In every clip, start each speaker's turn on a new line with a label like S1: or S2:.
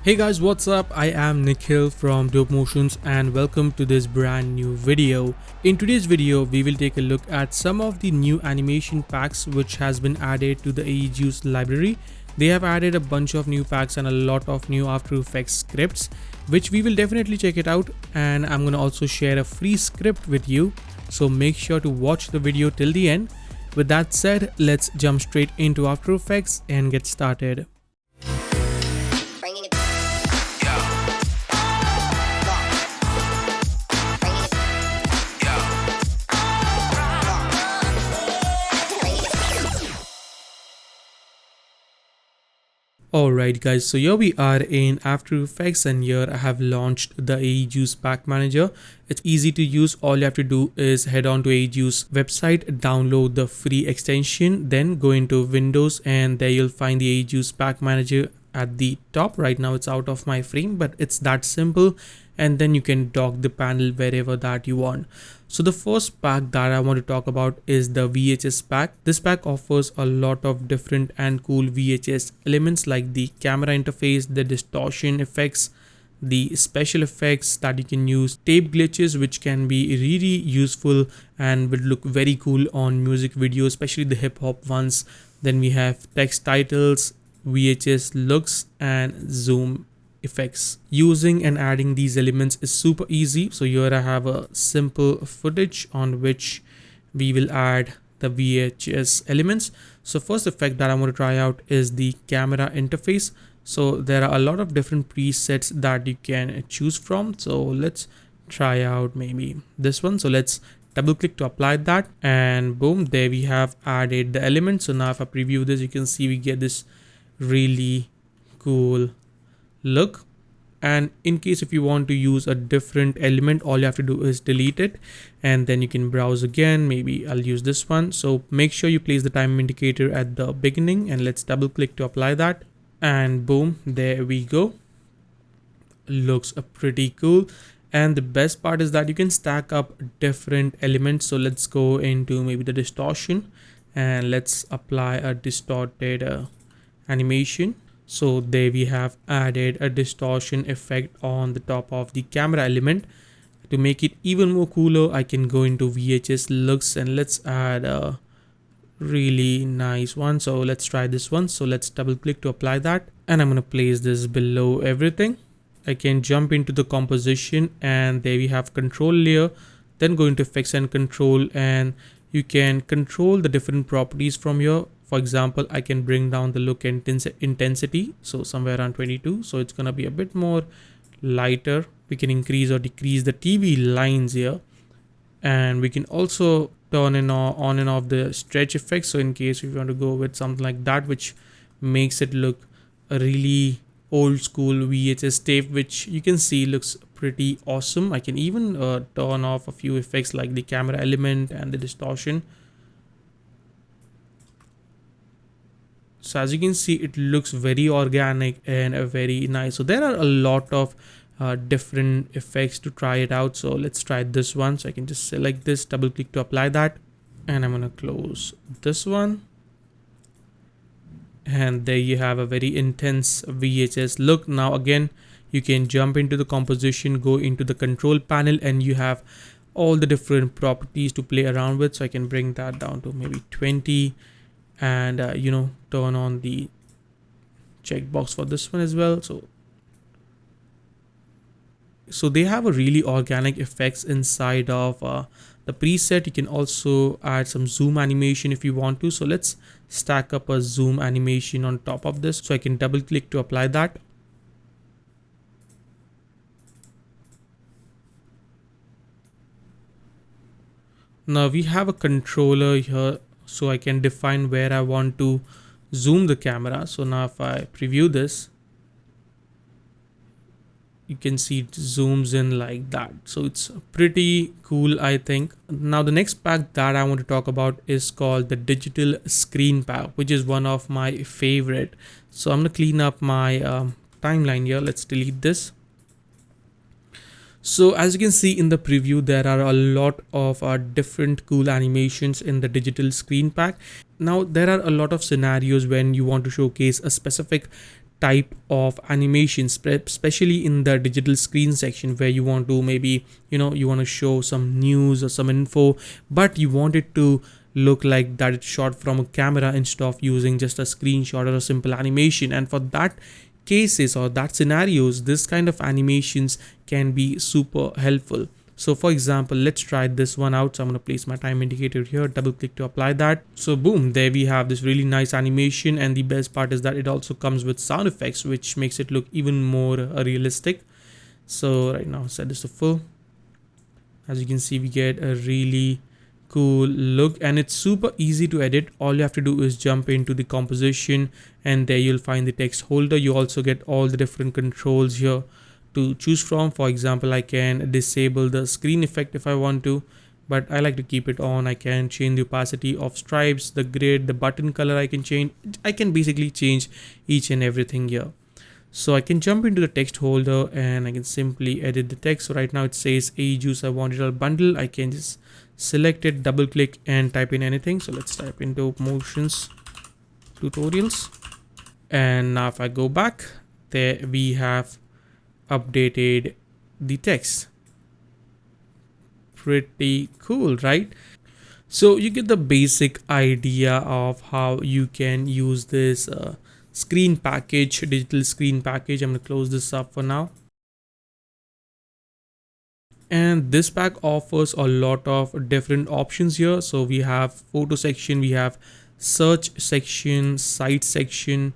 S1: Hey guys, what's up? I am Nikhil from Dope Motions and welcome to this brand new video. In today's video, we will take a look at some of the new animation packs which has been added to the Aejuice library. They have added a bunch of new packs and a lot of new After Effects scripts, which we will definitely check it out, and I'm gonna also share a free script with you. So make sure to watch the video till the end. With that said, let's jump straight into After Effects and get started. Alright guys, so here we are in After Effects and here I have launched the Aejuice Pack Manager. It's easy to use. All you have to do is head on to Aejuice website, download the free extension, then go into Windows and there you'll find the Aejuice Pack Manager at the top. Right now it's out of my frame, but it's that simple, and then you can dock the panel wherever that you want. So the first pack that I want to talk about is the Vhs pack. This pack offers a lot of different and cool VHS elements like the camera interface, the distortion effects, the special effects that you can use, tape glitches which can be really useful and would look very cool on music videos, especially the hip hop ones. Then we have text titles, VHS looks and zoom effects. Using and adding these elements is super easy. So here I have a simple footage on which we will add the VHS elements. So first effect that I want to try out is the camera interface. So there are a lot of different presets that you can choose from. So let's try out maybe this one. So let's double click to apply that, and boom, there we have added the element. So now if I preview this, you can see we get this really cool look. And in case if you want to use a different element, all you have to do is delete it and then you can browse again. Maybe I'll use this one. So make sure you place the time indicator at the beginning and let's double click to apply that, and boom, there we go. Looks pretty cool. And the best part is that you can stack up different elements. So let's go into maybe the distortion and let's apply a distorted animation. So there we have added a distortion effect on the top of the camera element. To make it even more cooler, I can go into VHS looks and let's add a really nice one. So let's try this one. So let's double click to apply that, and I'm going to place this below everything. I can jump into the composition and there we have control layer, then go into effects and control, and you can control the different properties from here. For example, I can bring down the look intensity, so somewhere around 22. So it's gonna be a bit more lighter. We can increase or decrease the TV lines here, and we can also turn on and off the stretch effects. So in case if you want to go with something like that, which makes it look a really old school VHS tape, which you can see looks pretty awesome. I can even turn off a few effects like the camera element and the distortion. So as you can see, it looks very organic and very nice. So there are a lot of different effects to try it out. So let's try this one. So I can just select this, double click to apply that, and I'm gonna close this one. And there you have a very intense VHS look. Now again, you can jump into the composition, go into the control panel, and you have all the different properties to play around with. So I can bring that down to maybe 20. And turn on the checkbox for this one as well. So they have a really organic effects inside of the preset. You can also add some zoom animation if you want to. So let's stack up a zoom animation on top of this. So I can double click to apply that. Now we have a controller here, so I can define where I want to zoom the camera. So now if I preview this, you can see it zooms in like that. So it's pretty cool, I think. Now the next pack that I want to talk about is called the Digital Screen Pack, which is one of my favorite. So I'm gonna clean up my timeline here. Let's delete this. So as you can see in the preview, there are a lot of different cool animations in the Digital Screen Pack. Now there are a lot of scenarios when you want to showcase a specific type of animations, especially in the digital screen section, where you want to maybe, you want to show some news or some info, but you want it to look like that it's shot from a camera instead of using just a screenshot or a simple animation. And for that cases or that scenarios, this kind of animations can be super helpful. So for example, let's try this one out. So I'm going to place my time indicator here, double click to apply that. So boom, there we have this really nice animation. And the best part is that it also comes with sound effects, which makes it look even more realistic. So right now, set this to full. As you can see, we get a really cool look, and it's super easy to edit. All you have to do is jump into the composition, and there you'll find the text holder. You also get all the different controls here to choose from. For example, I can disable the screen effect if I want to, but I like to keep it on. I can change the opacity of stripes, the grid, the button color. I can basically change each and everything here. So I can jump into the text holder and I can simply edit the text. So right now it says Aejuice, I want it all bundle. I can just select it, double click and type in anything. So let's type into motions tutorials. And now if I go back, there we have updated the text. Pretty cool, right? So you get the basic idea of how you can use this screen package, digital screen package. I'm going to close this up for now. And this pack offers a lot of different options here. So we have photo section, we have search section, site section,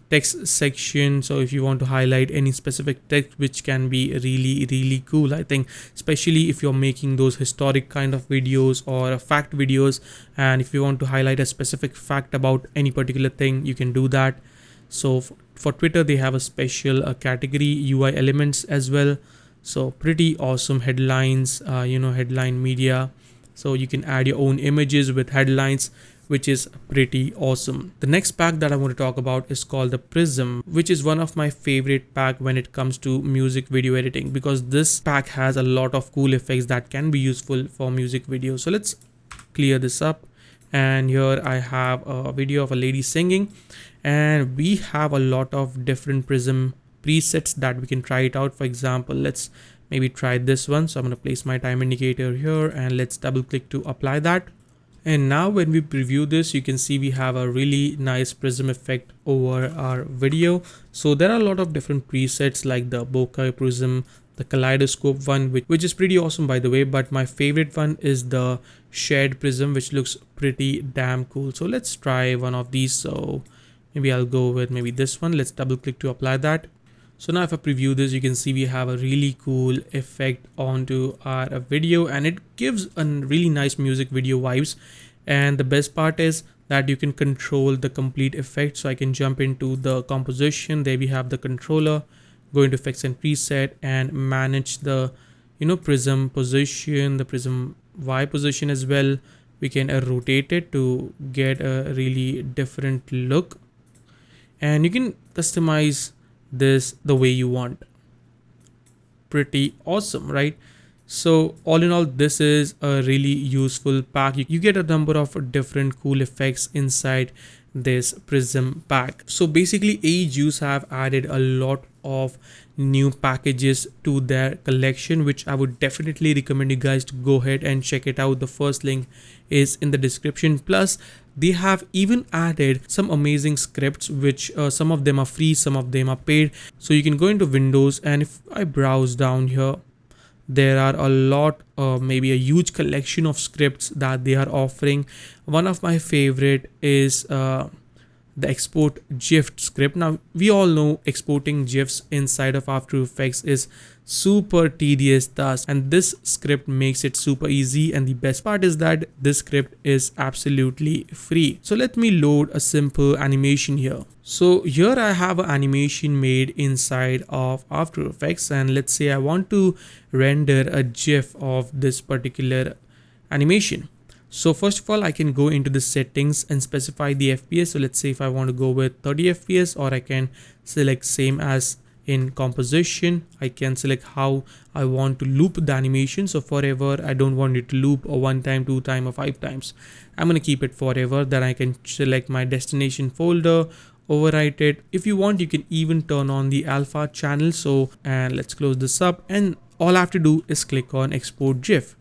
S1: text section. So if you want to highlight any specific text, which can be really cool, I think, especially if you're making those historic kind of videos or fact videos, and if you want to highlight a specific fact about any particular thing, you can do that. So for Twitter, they have a special category UI elements as well. So pretty awesome headlines, headline media. So you can add your own images with headlines, which is pretty awesome. The next pack that I want to talk about is called the Prism, which is one of my favorite pack when it comes to music video editing, because this pack has a lot of cool effects that can be useful for music videos. So let's clear this up. And here I have a video of a lady singing, and we have a lot of different Prism presets that we can try it out. For example, let's maybe try this one. So I'm going to place my time indicator here and let's double click to apply that. And now when we preview this, you can see we have a really nice prism effect over our video. So there are a lot of different presets like the bokeh prism, the kaleidoscope one, which is pretty awesome by the way, but my favorite one is the shared prism, which looks pretty damn cool. So let's try one of these. So maybe I'll go with maybe this one. Let's double click to apply that. So now if I preview this, you can see we have a really cool effect onto our video, and it gives a really nice music video vibes. And the best part is that you can control the complete effect. So I can jump into the composition. There we have the controller, go into effects and preset and manage the, prism position, the prism Y position as well. We can rotate it to get a really different look, and you can customize this the way you want. Pretty awesome, right? So all in all, this is a really useful pack. You get a number of different cool effects inside this Prism pack. So basically Aejuice have added a lot of new packages to their collection, which I would definitely recommend you guys to go ahead and check it out. The first link is in the description. Plus they have even added some amazing scripts, which some of them are free, some of them are paid. So you can go into Windows, and if I browse down here, there are a lot, maybe a huge collection of scripts that they are offering. One of my favorite is the export GIF script. Now we all know exporting GIFs inside of After Effects is super tedious task, and this script makes it super easy. And the best part is that this script is absolutely free. So let me load a simple animation here. So here I have an animation made inside of After Effects, and let's say I want to render a GIF of this particular animation. So first of all, I can go into the settings and specify the FPS. So let's say if I want to go with 30 FPS, or I can select same as in composition. I can select how I want to loop the animation. So forever, I don't want it to loop or 1 time, 2 time or 5 times. I'm going to keep it forever. Then I can select my destination folder, overwrite it. If you want, you can even turn on the alpha channel. So, and let's close this up, and all I have to do is click on export GIF.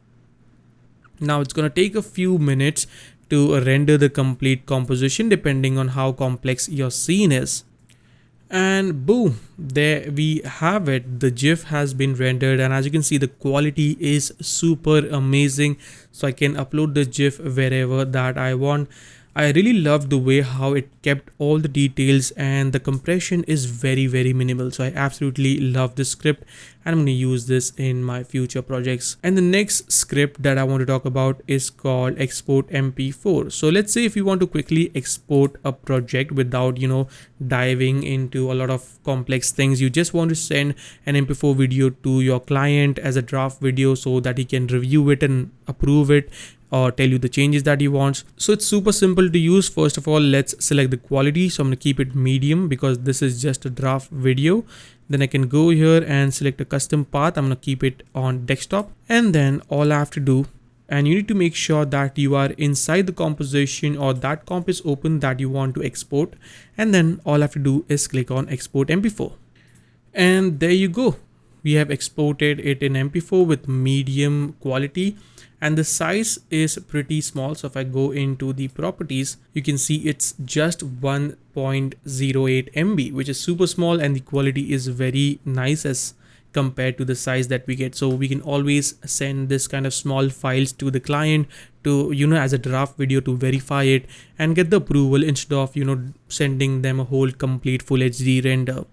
S1: Now it's going to take a few minutes to render the complete composition depending on how complex your scene is. And boom, there we have it. The GIF has been rendered, and as you can see, the quality is super amazing. So I can upload the GIF wherever that I want. I really love the way how it kept all the details, and the compression is very minimal. So I absolutely love this script, and I'm going to use this in my future projects. And the next script that I want to talk about is called export MP4. So let's say if you want to quickly export a project without, diving into a lot of complex things, you just want to send an MP4 video to your client as a draft video so that he can review it and approve it, or tell you the changes that he wants. So it's super simple to use. First of all, let's select the quality. So I'm going to keep it medium because this is just a draft video. Then I can go here and select a custom path. I'm going to keep it on desktop. And then all I have to do, and you need to make sure that you are inside the composition or that comp is open that you want to export. And then all I have to do is click on export MP4. And there you go. We have exported it in MP4 with medium quality. And the size is pretty small. So if I go into the properties, you can see it's just 1.08 MB, which is super small, and the quality is very nice as compared to the size that we get. So we can always send this kind of small files to the client to, as a draft video to verify it and get the approval instead of, sending them a whole complete full HD render.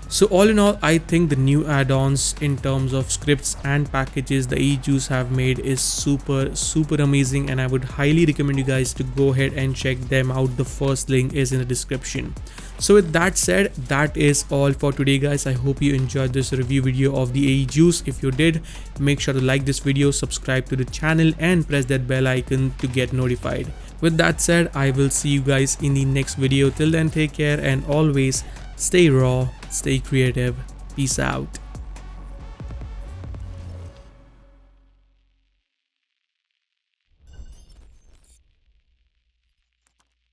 S1: So all in all, I think the new add-ons in terms of scripts and packages the Aejuice have made is super amazing, and I would highly recommend you guys to go ahead and check them out. The first link is in the description. So with that said, that is all for today, guys. I hope you enjoyed this review video of the Aejuice. If you did, make sure to like this video, subscribe to the channel, and press that bell icon to get notified. With that said, I will see you guys in the next video. Till then, take care, and always stay raw, stay creative. Peace out.